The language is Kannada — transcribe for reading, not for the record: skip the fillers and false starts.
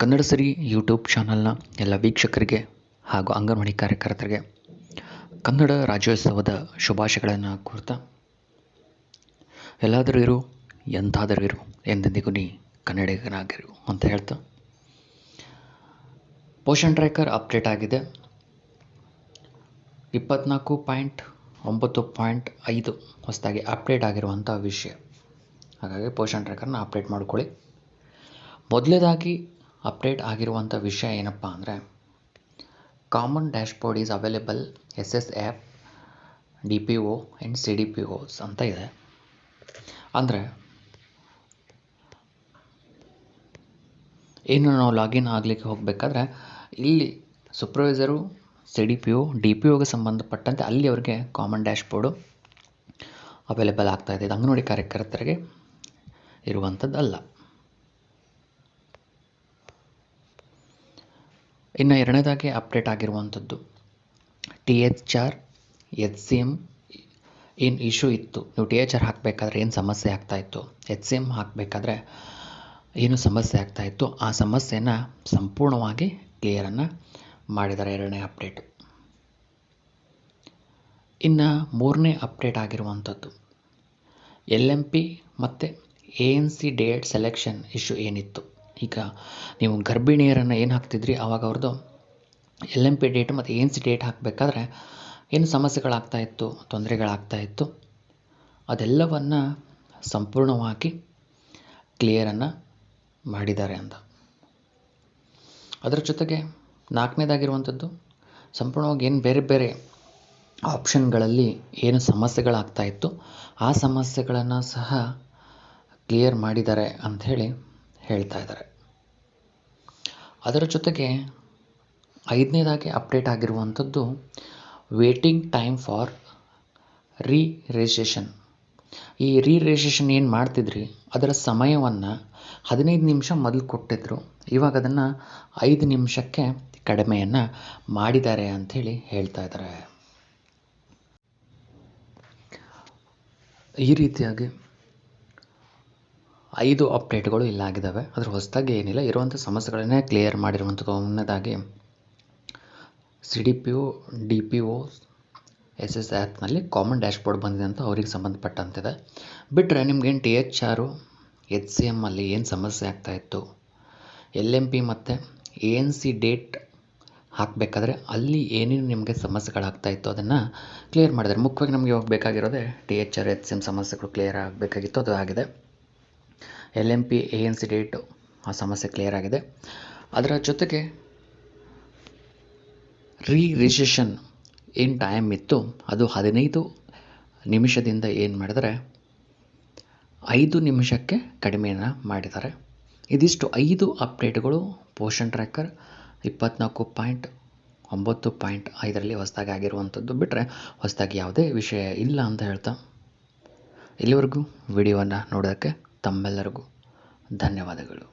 ಕನ್ನಡ ಸಿರಿ ಯೂಟ್ಯೂಬ್ ಚಾನಲ್ನ ಎಲ್ಲ ವೀಕ್ಷಕರಿಗೆ ಹಾಗೂ ಅಂಗನವಾಡಿ ಕಾರ್ಯಕರ್ತರಿಗೆ ಕನ್ನಡ ರಾಜ್ಯೋತ್ಸವದ ಶುಭಾಶಯಗಳನ್ನು ಕೋರ್ತಾ, ಎಲ್ಲಾದರೂ ಇರು ಎಂತಾದರೂ ಇರು ಎಂದೆಂದಿಗೂ ನೀ ಕನ್ನಡಿಗನಾಗಿರು ಅಂತ ಹೇಳ್ತಾ, ಪೋಷಣ್ ಟ್ರ್ಯಾಕರ್ ಅಪ್ಡೇಟ್ ಆಗಿದೆ. 24.9.5 ಹೊಸದಾಗಿ ಅಪ್ಡೇಟ್ ಆಗಿರುವಂಥ ವಿಷಯ. ಹಾಗಾಗಿ ಪೋಷಣ್ ಟ್ರ್ಯಾಕರ್ನ ಅಪ್ಡೇಟ್ ಮಾಡ್ಕೊಳ್ಳಿ. ಮೊದಲನೇದಾಗಿ ಅಪ್ಡೇಟ್ ಆಗಿರುವಂಥ ವಿಷಯ ಏನಪ್ಪ ಅಂದರೆ, common dashboard is available SS app DPO and CDPOs ಅಂತ ಇದೆ. ಅಂದರೆ ಇನ್ನು ನಾವು ಲಾಗಿನ್ ಆಗಲಿಕ್ಕೆ ಹೋಗಬೇಕಾದ್ರೆ ಇಲ್ಲಿ ಸೂಪರ್ವೈಸರು CDPO DPOಗೆ ಸಂಬಂಧಪಟ್ಟಂತೆ ಅಲ್ಲಿ ಅವರಿಗೆ ಕಾಮನ್ ಡ್ಯಾಶ್ಬೋರ್ಡು ಅವೈಲೇಬಲ್ ಆಗ್ತಾಯಿದೆ. ಇದು ಅಂಗನವಾಡಿ ಕಾರ್ಯಕರ್ತರಿಗೆ ಇರುವಂಥದ್ದಲ್ಲ. ಇನ್ನು ಎರಡನೇದಾಗಿ ಅಪ್ಡೇಟ್ ಆಗಿರುವಂಥದ್ದು THR HCM ಏನು ಇಶ್ಯೂ ಇತ್ತು. ನೀವು THR ಹಾಕಬೇಕಾದ್ರೆ ಏನು ಸಮಸ್ಯೆ ಆಗ್ತಾಯಿತ್ತು, HCM ಹಾಕಬೇಕಾದ್ರೆ ಏನು ಸಮಸ್ಯೆ ಆಗ್ತಾಯಿತ್ತು, ಆ ಸಮಸ್ಯೆನ ಸಂಪೂರ್ಣವಾಗಿ ಕ್ಲಿಯರನ್ನು ಮಾಡಿದ್ದಾರೆ ಎರಡನೇ ಅಪ್ಡೇಟು. ಇನ್ನು ಮೂರನೇ ಅಪ್ಡೇಟ್ ಆಗಿರುವಂಥದ್ದು LMP ಮತ್ತು ANC ಡೇಟ್ ಸೆಲೆಕ್ಷನ್ ಇಶ್ಯೂ ಏನಿತ್ತು. ಈಗ ನೀವು ಗರ್ಭಿಣಿಯರನ್ನು ಏನು ಹಾಕ್ತಿದ್ರಿ, ಆವಾಗ ಅವ್ರದ್ದು LMP ಡೇಟ್ ಮತ್ತು ANC ಡೇಟ್ ಹಾಕಬೇಕಾದ್ರೆ ಏನು ಸಮಸ್ಯೆಗಳಾಗ್ತಾಯಿತ್ತು, ತೊಂದರೆಗಳಾಗ್ತಾಯಿತ್ತು, ಅದೆಲ್ಲವನ್ನು ಸಂಪೂರ್ಣವಾಗಿ ಕ್ಲಿಯರನ್ನು ಮಾಡಿದ್ದಾರೆ ಅಂತ. ಅದರ ಜೊತೆಗೆ ನಾಲ್ಕನೇದಾಗಿರುವಂಥದ್ದು ಸಂಪೂರ್ಣವಾಗಿ ಏನು ಬೇರೆ ಬೇರೆ ಆಪ್ಷನ್ಗಳಲ್ಲಿ ಏನು ಸಮಸ್ಯೆಗಳಾಗ್ತಾಯಿತ್ತು, ಆ ಸಮಸ್ಯೆಗಳನ್ನು ಸಹ ಕ್ಲಿಯರ್ ಮಾಡಿದ್ದಾರೆ ಅಂಥೇಳಿ ಹೇಳ್ತಾ ಇದ್ದಾರೆ. ಅದರ ಜೊತೆಗೆ ಐದನೇದಾಗಿ ಅಪ್ಡೇಟ್ ಆಗಿರುವಂಥದ್ದು ವೇಟಿಂಗ್ ಟೈಮ್ ಫಾರ್ ರಿಜಿಸ್ಟ್ರೇಷನ್. ಈ ರಿಜಿಸ್ಟ್ರೇಷನ್ ಏನು ಮಾಡ್ತಿದ್ರಿ ಅದರ ಸಮಯವನ್ನು 15 ನಿಮಿಷ ಮೊದಲು ಕೊಟ್ಟಿದ್ರು, ಇವಾಗ ಅದನ್ನು 5 ನಿಮಿಷಕ್ಕೆ ಕಡಿಮೆಯನ್ನು ಮಾಡಿದ್ದಾರೆ ಅಂಥೇಳಿ ಹೇಳ್ತಾ ಇದ್ದಾರೆ. ಈ ರೀತಿಯಾಗಿ 5 ಅಪ್ಡೇಟ್ಗಳು ಇಲ್ಲಾಗಿದ್ದಾವೆ. ಅದ್ರ ಹೊಸದಾಗಿ ಏನಿಲ್ಲ, ಇರುವಂಥ ಸಮಸ್ಯೆಗಳನ್ನೇ ಕ್ಲಿಯರ್ ಮಾಡಿರುವಂಥದ್ದು. ಒಂದನೇದಾಗಿ CDPO DPO SS ಆ್ಯಪ್ನಲ್ಲಿ ಕಾಮನ್ ಡ್ಯಾಶ್ಬೋರ್ಡ್ ಬಂದಿದೆ ಅಂತ ಅವ್ರಿಗೆ ಸಂಬಂಧಪಟ್ಟಂತಿದೆ. ಬಿಟ್ಟರೆ ನಿಮ್ಗೇನು THR HCM ಅಲ್ಲಿ ಏನು ಸಮಸ್ಯೆ ಆಗ್ತಾಯಿತ್ತು, LMP ಮತ್ತು ANC ಡೇಟ್ ಹಾಕಬೇಕಾದ್ರೆ ಅಲ್ಲಿ ಏನೇನು ನಿಮಗೆ ಸಮಸ್ಯೆಗಳಾಗ್ತಾಯಿತ್ತು ಅದನ್ನು ಕ್ಲಿಯರ್ ಮಾಡಿದ್ದಾರೆ. ಮುಖ್ಯವಾಗಿ ನಮಗೆ ಇವಾಗ ಬೇಕಾಗಿರೋದೇ THR HCM ಸಮಸ್ಯೆಗಳು ಕ್ಲಿಯರ್ ಆಗಬೇಕಾಗಿತ್ತು, ಅದು ಆಗಿದೆ. LMP ANC ಡೇಟು ಆ ಸಮಸ್ಯೆ ಕ್ಲಿಯರ್ ಆಗಿದೆ. ಅದರ ಜೊತೆಗೆ ರಿಜಿಸ್ಟ್ರೇಷನ್ ಏನು ಟೈಮ್ ಇತ್ತು ಅದು 15 ನಿಮಿಷದಿಂದ ಏನು ಮಾಡಿದರೆ 5 ನಿಮಿಷಕ್ಕೆ ಕಡಿಮೆಯನ್ನು ಮಾಡಿದ್ದಾರೆ. ಇದಿಷ್ಟು 5 ಅಪ್ಡೇಟ್ಗಳು ಪೋಷಣ್ ಟ್ರ್ಯಾಕರ್ 24.9.5ರಲ್ಲಿ ಹೊಸದಾಗಿ ಆಗಿರುವಂಥದ್ದು. ಬಿಟ್ಟರೆ ಹೊಸದಾಗಿ ಯಾವುದೇ ವಿಷಯ ಇಲ್ಲ ಅಂತ ಹೇಳ್ತಾ, ಇಲ್ಲಿವರೆಗೂ ವಿಡಿಯೋವನ್ನು ನೋಡೋದಕ್ಕೆ ತಮ್ಮೆಲ್ಲರಿಗೂ ಧನ್ಯವಾದಗಳು.